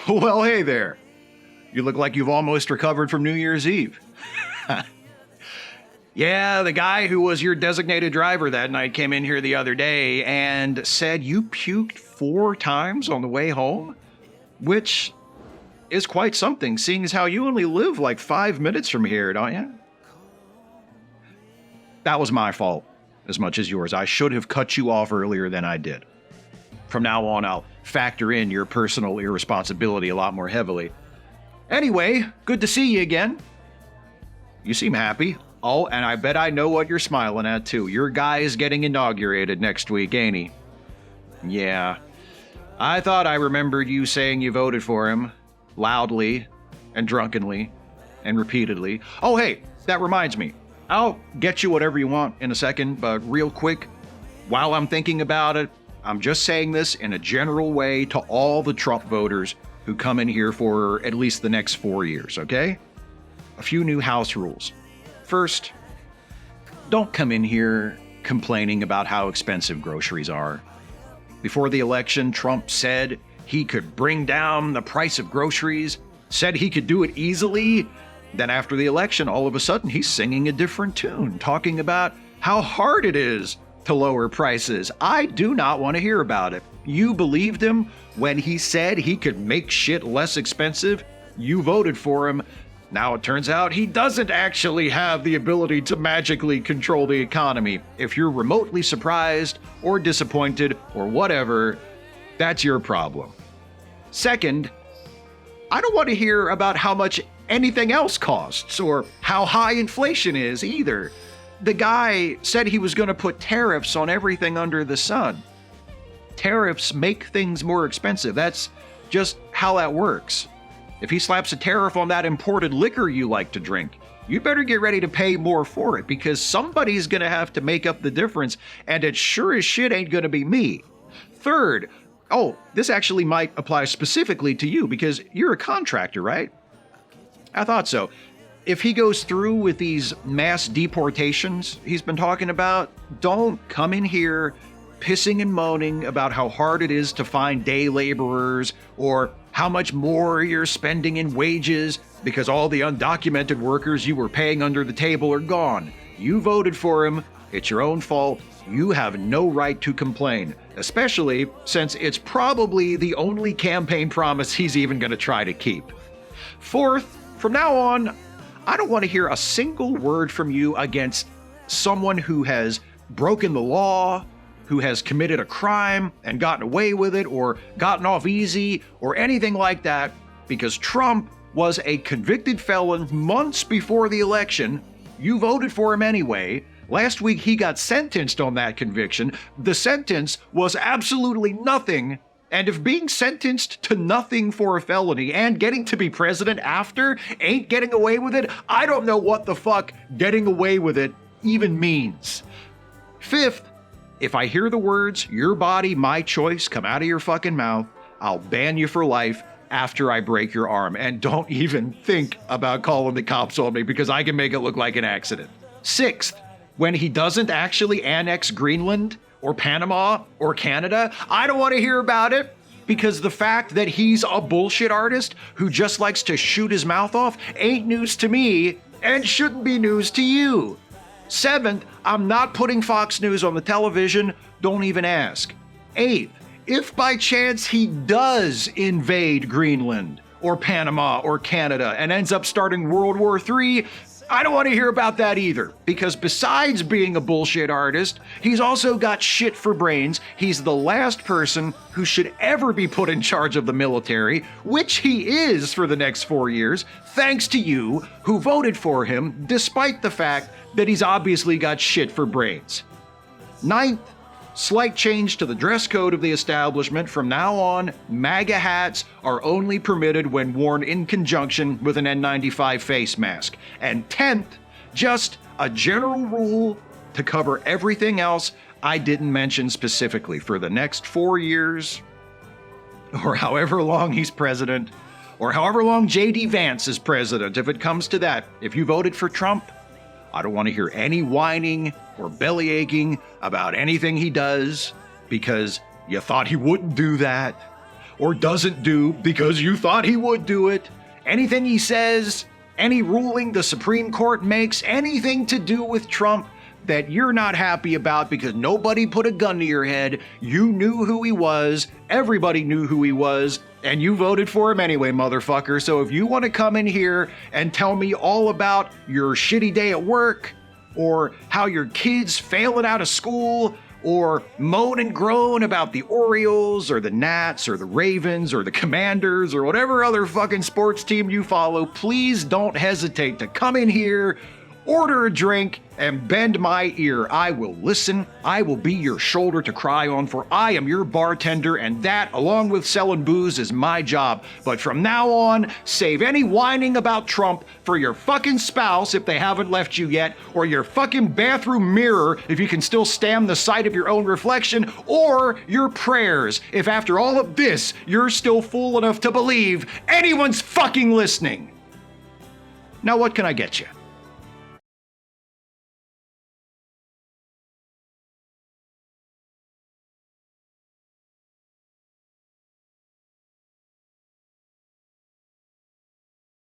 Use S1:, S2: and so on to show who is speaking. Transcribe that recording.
S1: Well, hey there. You look like you've almost recovered from New Year's Eve. Yeah, the guy who was your designated driver that night came in here the other day and said you puked 4 times on the way home, which is quite something, seeing as how you only live like 5 minutes from here, don't you? That was my fault, as much as yours. I should have cut you off earlier than I did. From now on, I'll factor in your personal irresponsibility a lot more heavily. Anyway, good to see you again. You seem happy. Oh, and I bet I know what you're smiling at, too. Your guy is getting inaugurated next week, ain't he? Yeah. I thought I remembered you saying you voted for him. Loudly, and drunkenly, and repeatedly. Oh, hey, that reminds me. I'll get you whatever you want in a second, but real quick, while I'm thinking about it, I'm just saying this in a general way to all the Trump voters who come in here for at least the next 4 years, okay? A few new house rules. First, don't come in here complaining about how expensive groceries are. Before the election, Trump said he could bring down the price of groceries, said he could do it easily. Then after the election, all of a sudden, he's singing a different tune, talking about how hard it is to lower prices. I do not want to hear about it. You believed him when he said he could make shit less expensive. You voted for him. Now it turns out he doesn't actually have the ability to magically control the economy. If you're remotely surprised or disappointed or whatever, that's your problem. Second, I don't want to hear about how much anything else costs or how high inflation is either. The guy said he was going to put tariffs on everything under the sun. Tariffs make things more expensive. That's just how that works. If he slaps a tariff on that imported liquor you like to drink, you better get ready to pay more for it because somebody's going to have to make up the difference, and it sure as shit ain't going to be me. Third, this actually might apply specifically to you because you're a contractor, right? I thought so. If he goes through with these mass deportations he's been talking about, don't come in here pissing and moaning about how hard it is to find day laborers or how much more you're spending in wages because all the undocumented workers you were paying under the table are gone. You voted for him. It's your own fault. You have no right to complain, especially since it's probably the only campaign promise he's even going to try to keep. Fourth, from now on, I don't want to hear a single word from you against someone who has broken the law, who has committed a crime and gotten away with it or gotten off easy or anything like that, because Trump was a convicted felon months before the election. You voted for him anyway. Last week he got sentenced on that conviction. The sentence was absolutely nothing. And if being sentenced to nothing for a felony and getting to be president after ain't getting away with it, I don't know what the fuck getting away with it even means. Fifth, if I hear the words, your body, my choice, come out of your fucking mouth, I'll ban you for life after I break your arm. And don't even think about calling the cops on me because I can make it look like an accident. Sixth, when he doesn't actually annex Greenland or Panama or Canada, I don't want to hear about it because the fact that he's a bullshit artist who just likes to shoot his mouth off ain't news to me and shouldn't be news to you. Seventh, I'm not putting Fox News on the television. Don't even ask. Eighth, if by chance he does invade Greenland or Panama or Canada and ends up starting World War III, I don't want to hear about that either, because besides being a bullshit artist, he's also got shit for brains. He's the last person who should ever be put in charge of the military, which he is for the next 4 years, thanks to you, who voted for him, despite the fact that he's obviously got shit for brains. Ninth, slight change to the dress code of the establishment. From now on, MAGA hats are only permitted when worn in conjunction with an N95 face mask. And 10th, just a general rule to cover everything else I didn't mention specifically for the next 4 years, or however long he's president, or however long J.D. Vance is president, if it comes to that. If you voted for Trump, I don't want to hear any whining or belly aching about anything he does because you thought he wouldn't do that, or doesn't do because you thought he would do it. Anything he says, any ruling the Supreme Court makes, anything to do with Trump that you're not happy about because nobody put a gun to your head, you knew who he was, everybody knew who he was, and you voted for him anyway, motherfucker. So if you want to come in here and tell me all about your shitty day at work, or how your kid's failing out of school, or moan and groan about the Orioles or the Nats or the Ravens or the Commanders or whatever other fucking sports team you follow, please don't hesitate to come in here, order a drink, and bend my ear. I will listen. I will be your shoulder to cry on, for I am your bartender, and that, along with selling booze, is my job. But from now on, save any whining about Trump for your fucking spouse if they haven't left you yet, or your fucking bathroom mirror if you can still stand the sight of your own reflection, or your prayers if after all of this you're still fool enough to believe anyone's fucking listening. Now what can I get you?